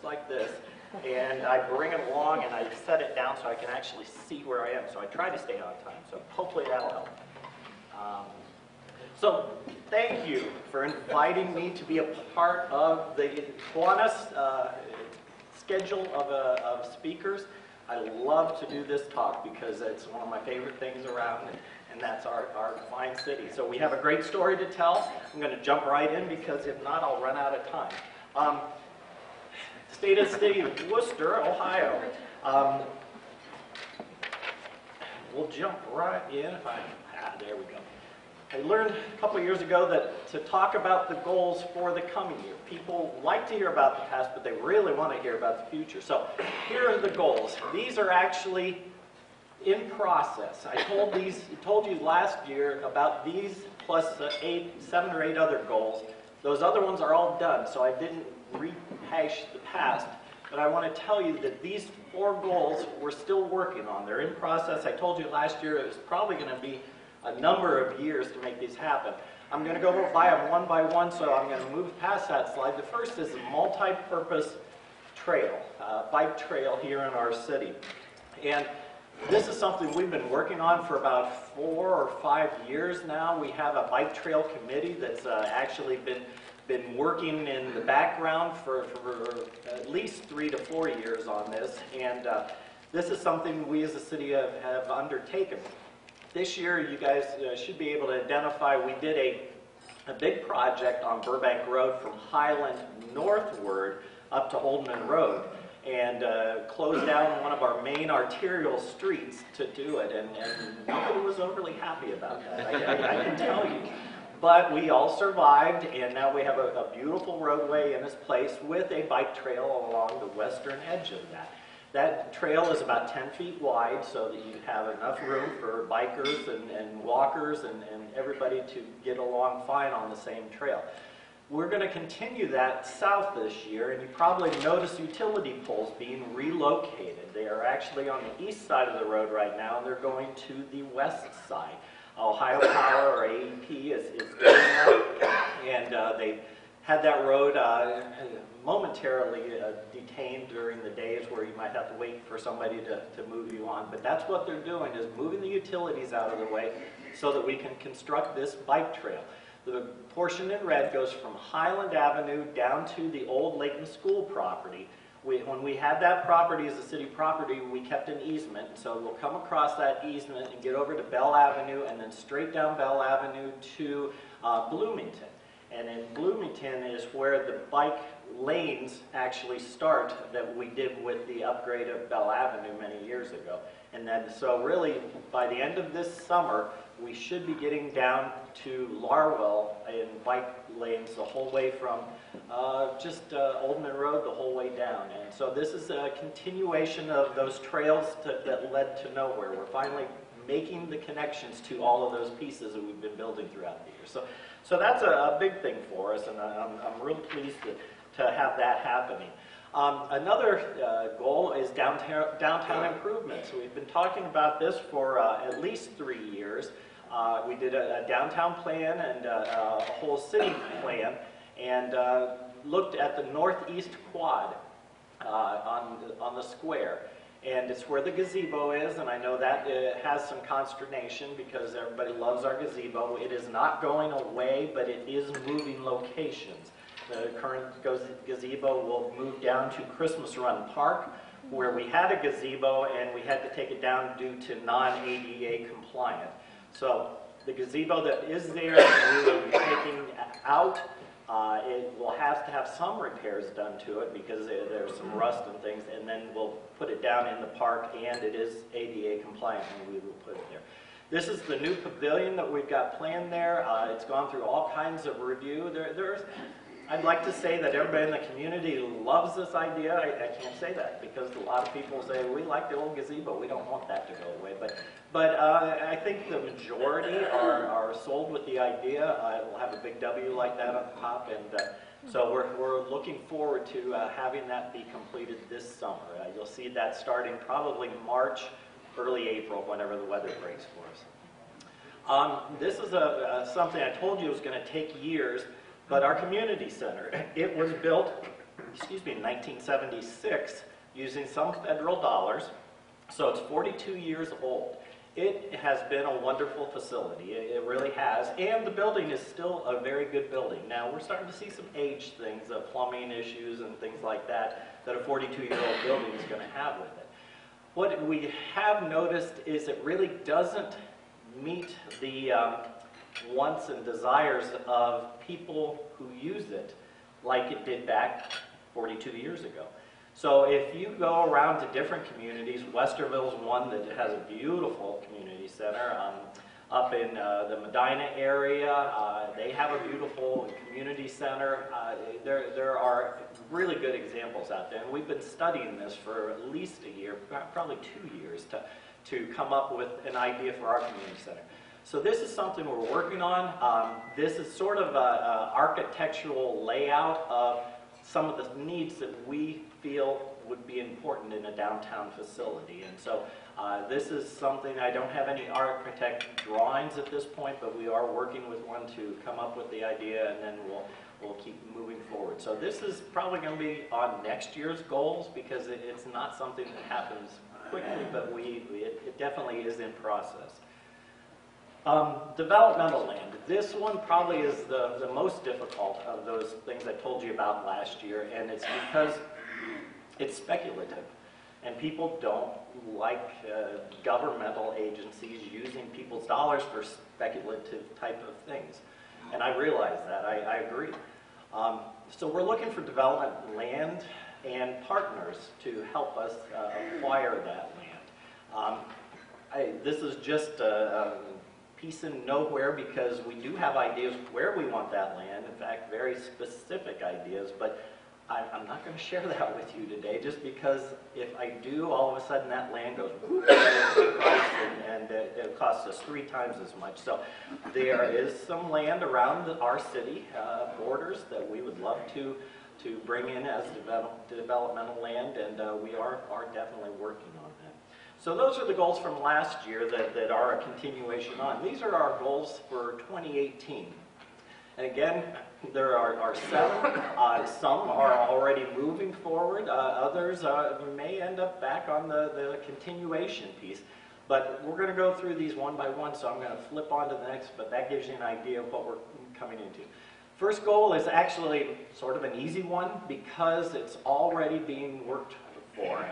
like this, and I bring it along and I set it down so I can actually see where I am. So I try to stay on time, so hopefully that'll help. So thank you for inviting me to be a part of the Kiwanis schedule of speakers. I love to do this talk because it's one of my favorite things around, and that's our fine city. So we have a great story to tell. I'm going to jump right in because if not, I'll run out of time. State of the city of Wooster, Ohio. We'll jump right in. There we go. I learned a couple years ago that to talk about the goals for the coming year. People like to hear about the past, but they really want to hear about the future. So here are the goals. These are actually in process. I told you last year about these plus 7 or 8 other goals. Those other ones are all done, so I didn't rehash the past. But I want to tell you that these 4 goals we're still working on. They're in process. I told you last year it was probably going to be a number of years to make these happen. I'm going to go by them one by one, so I'm going to move past that slide. The first is a multi-purpose trail, bike trail here in our city. And this is something we've been working on for about 4 or 5 years now. We have a bike trail committee that's actually been working in the background for at least 3 to 4 years on this. And this is something we as a city have undertaken. This year, you guys should be able to identify, we did a big project on Burbank Road from Highland northward up to Oldman Road, and closed down one of our main arterial streets to do it, and nobody was overly happy about that, I can tell you. But we all survived, and now we have a beautiful roadway in its place with a bike trail along the western edge of that. That trail is about 10 feet wide, so that you have enough room for bikers and walkers and everybody to get along fine on the same trail. We're going to continue that south this year, and you probably notice utility poles being relocated. They are actually on the east side of the road right now, and they're going to the west side. Ohio Power, or AEP, is doing that, and they've had that road momentarily detained during the days where you might have to wait for somebody to move you on. But that's what they're doing, is moving the utilities out of the way so that we can construct this bike trail. The portion in red goes from Highland Avenue down to the old Layton School property. When we had that property as a city property, we kept an easement, so we'll come across that easement and get over to Bell Avenue and then straight down Bell Avenue to Bloomington. And in Bloomington is where the bike lanes actually start that we did with the upgrade of Bell Avenue many years ago. And then, so really, by the end of this summer, we should be getting down to Larwell in bike lanes the whole way from Oldman Road the whole way down. And so this is a continuation of those trails that led to nowhere. We're finally making the connections to all of those pieces that we've been building throughout the year. So that's a big thing for us, and I'm really pleased to have that happening. Another goal is downtown improvements. We've been talking about this for at least 3 years. We did a downtown plan and a whole city plan, and looked at the northeast quad on the square. And it's where the gazebo is, and I know that has some consternation because everybody loves our gazebo. It is not going away, but it is moving locations. The current gazebo will move down to Christmas Run Park, where we had a gazebo and we had to take it down due to non-ADA compliant. So the gazebo that is there, we will be taking out. It will have to have some repairs done to it because there's some rust and things, and then we'll put it down in the park, and it is ADA compliant, and we will put it there. This is the new pavilion that we've got planned there. It's gone through all kinds of review. I'd like to say that everybody in the community loves this idea. I can't say that because a lot of people say, we like the old gazebo, we don't want that to go away. But I think the majority are sold with the idea. We'll have a big W like that on top, and so we're looking forward to having that be completed this summer. You'll see that starting probably March, early April, whenever the weather breaks for us. This is something I told you was going to take years. But our community center, it was built excuse me, in 1976 using some federal dollars. So it's 42 years old. It has been a wonderful facility. It really has. And the building is still a very good building. Now, we're starting to see some age things, plumbing issues and things like that, that a 42-year-old building is going to have with it. What we have noticed is it really doesn't meet the wants and desires of people who use it like it did back 42 years ago. So if you go around to different communities, Westerville's one that has a beautiful community center. Up in the Medina area, they have a beautiful community center. There are really good examples out there, and we've been studying this for at least a year, probably 2 years, to come up with an idea for our community center. So this is something we're working on. This is sort of an architectural layout of some of the needs that we feel would be important in a downtown facility. And so this is something, I don't have any architect drawings at this point, but we are working with one to come up with the idea, and then we'll keep moving forward. So this is probably going to be on next year's goals, because it's not something that happens quickly, but it definitely is in process. Developmental land. This one probably is the most difficult of those things I told you about last year, and it's because it's speculative. And people don't like governmental agencies using people's dollars for speculative type of things. And I realize that, I agree. So we're looking for development land and partners to help us acquire that land. This is just a piece in nowhere, because we do have ideas where we want that land, in fact, very specific ideas, but I'm not going to share that with you today, just because if I do, all of a sudden that land goes and it costs us 3 times as much. So there is some land around our city borders that we would love to bring in as developmental land, and we are definitely working on that. So those are the goals from last year that are a continuation on. These are our goals for 2018. And again, there are 7. Some are already moving forward. Others may end up back on the continuation piece. But we're going to go through these one by one, so I'm going to flip on to the next, but that gives you an idea of what we're coming into. First goal is actually sort of an easy one, because it's already being worked for.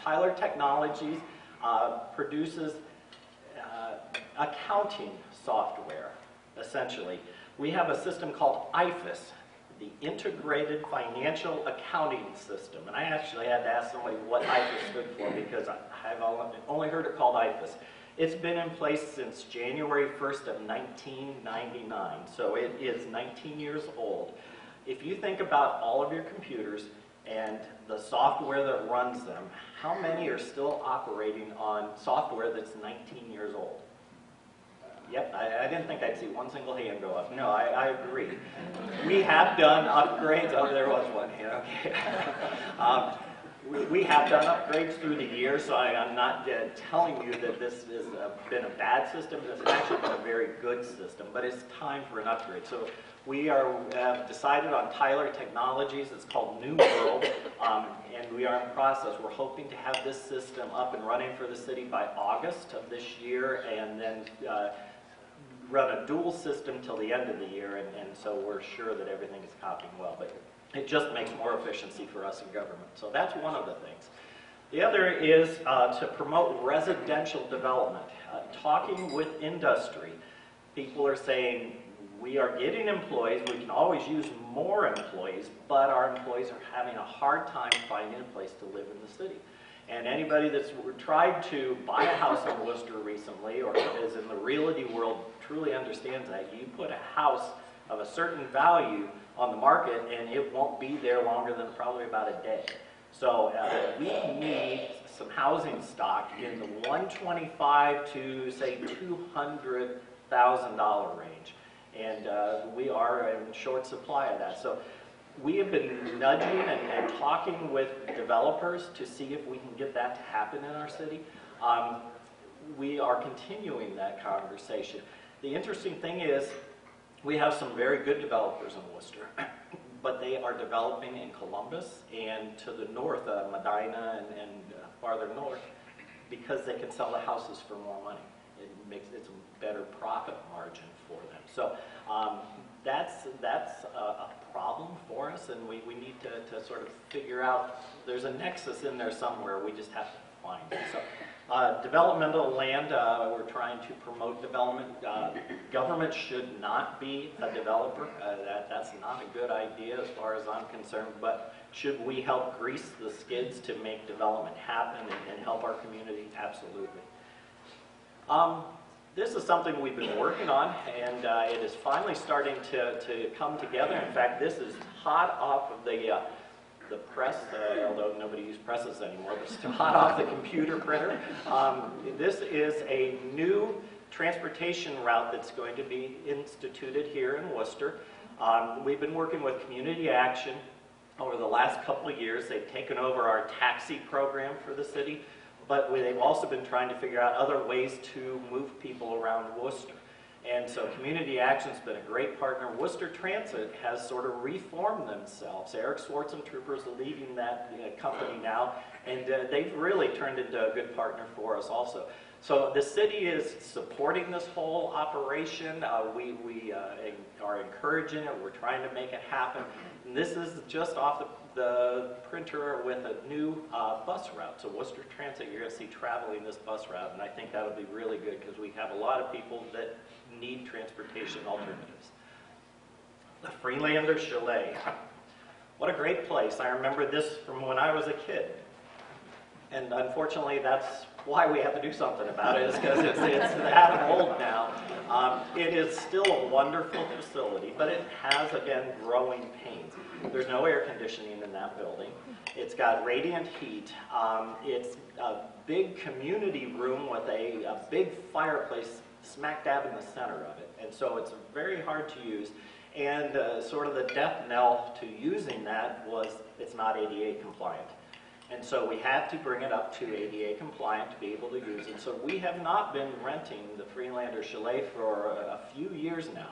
Tyler Technologies produces accounting software, essentially. We have a system called IFAS, the Integrated Financial Accounting System. And I actually had to ask somebody what IFAS stood for, because I've only heard it called IFAS. It's been in place since January 1st of 1999, so it is 19 years old. If you think about all of your computers and the software that runs them, how many are still operating on software that's 19 years old? Yep, I didn't think I'd see one single hand go up. No, I agree. We have done upgrades. Oh, there was one hand, okay. We have done upgrades through the years, so I'm not telling you that this has been a bad system. It's actually been a very good system, but it's time for an upgrade. So we have decided on Tyler Technologies. It's called New World, and we are in process. We're hoping to have this system up and running for the city by August of this year, and then run a dual system till the end of the year, and so we're sure that everything is copying well. But it just makes more efficiency for us in government. So that's one of the things. The other is to promote residential development. Talking with industry, people are saying, we are getting employees, we can always use more employees, but our employees are having a hard time finding a place to live in the city. And anybody that's tried to buy a house in Worcester recently, or is in the realty world, truly understands that. You put a house of a certain value on the market, and it won't be there longer than probably about a day. So we need some housing stock in the $125,000 to say $200,000 range, and we are in short supply of that. So we have been nudging and talking with developers to see if we can get that to happen in our city. We are continuing that conversation. The interesting thing is, we have some very good developers in Worcester, but they are developing in Columbus and to the north, Medina and farther north, because they can sell the houses for more money. It's a better profit margin for them. So that's a problem for us, and we need to sort of figure out, there's a nexus in there somewhere, we just have to find it. So developmental land, we're trying to promote development. Government should not be a developer. That's not a good idea as far as I'm concerned, but should we help grease the skids to make development happen and help our community? Absolutely. This is something we've been working on, and it is finally starting to come together. In fact, this is hot off of the press, although nobody uses presses anymore, but it's hot off the computer printer. This is a new transportation route that's going to be instituted here in Worcester. We've been working with Community Action over the last couple of years. They've taken over our taxi program for the city, but they've also been trying to figure out other ways to move people around Worcester. And so Community Action's been a great partner. Worcester Transit has sort of reformed themselves. Eric Swartz and Troopers are leading that company now, and they've really turned into a good partner for us also. So the city is supporting this whole operation. We are encouraging it. We're trying to make it happen. And this is just off the printer with a new bus route. So Worcester Transit, you're going to see traveling this bus route, and I think that'll be really good because we have a lot of people that need transportation alternatives. The Freelander Chalet. What a great place. I remember this from when I was a kid. And unfortunately, that's why we have to do something about it, is because it's that old now. It is still a wonderful facility, but it has, again, growing pains. There's no air conditioning in that building. It's got radiant heat. It's a big community room with a big fireplace smack dab in the center of it. And so it's very hard to use. And sort of the death knell to using that was it's not ADA compliant. And so we had to bring it up to ADA compliant to be able to use it. So we have not been renting the Freelander Chalet for a few years now.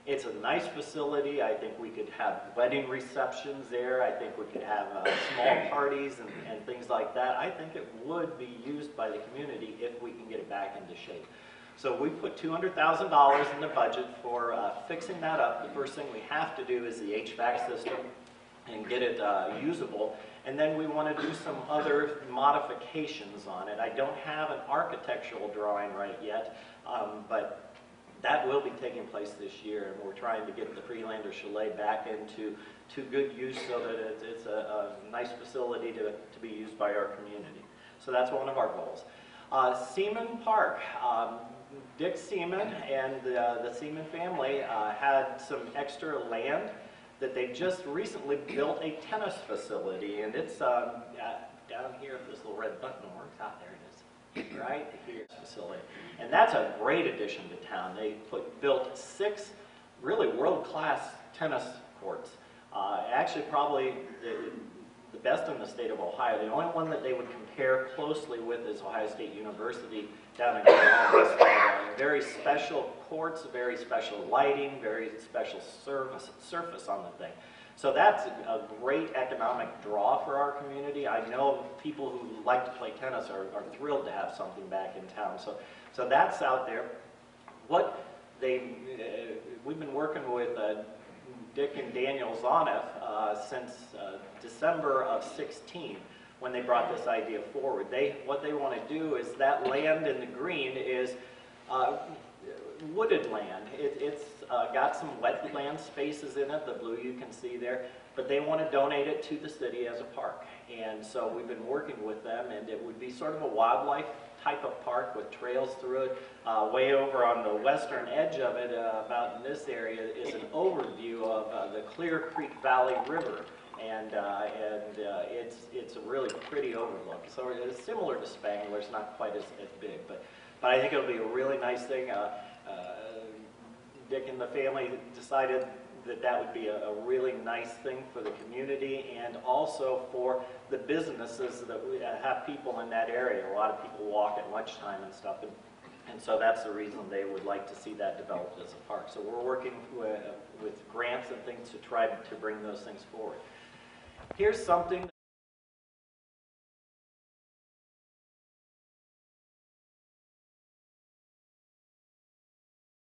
It's a nice facility. I think we could have wedding receptions there. I think we could have small parties and things like that. I think it would be used by the community if we can get it back into shape. So we put $200,000 in the budget for fixing that up. The first thing we have to do is the HVAC system and get it usable. And then we want to do some other modifications on it. I don't have an architectural drawing right yet, but that will be taking place this year, and we're trying to get the Freelander Chalet back into good use so that it's a nice facility to be used by our community. So that's one of our goals. Seaman Park. Dick Seaman and the Seaman family had some extra land that they just recently built a tennis facility, and it's down here. If this little red button works, out there it is, right here, facility, and that's a great addition to town. They built 6 really world-class tennis courts. Actually, probably the best in the state of Ohio. The only one that they would compare closely with is Ohio State University down in Columbus. Very special courts, very special lighting, very special surface on the thing. So that's a great economic draw for our community. I know people who like to play tennis are thrilled to have something back in town. So that's out there. We've been working with Dick and Daniel Zoneff since December of 16 when they brought this idea forward. What they want to do is that land in the green is wooded land. It's got some wetland spaces in it, the blue you can see there, but they want to donate it to the city as a park. And so we've been working with them, and it would be sort of a wildlife type of park with trails through it. Way over on the western edge of it, about in this area, is an overview of the Clear Creek Valley River. And it's a really pretty overlook. So it's similar to Spangler. It's not quite as big, but I think it'll be a really nice thing. Dick and the family decided that would be a really nice thing for the community and also for the businesses that we have people in that area. A lot of people walk at lunchtime and stuff. And And so that's the reason they would like to see that developed as a park. So we're working with grants and things to try to bring those things forward. Here's something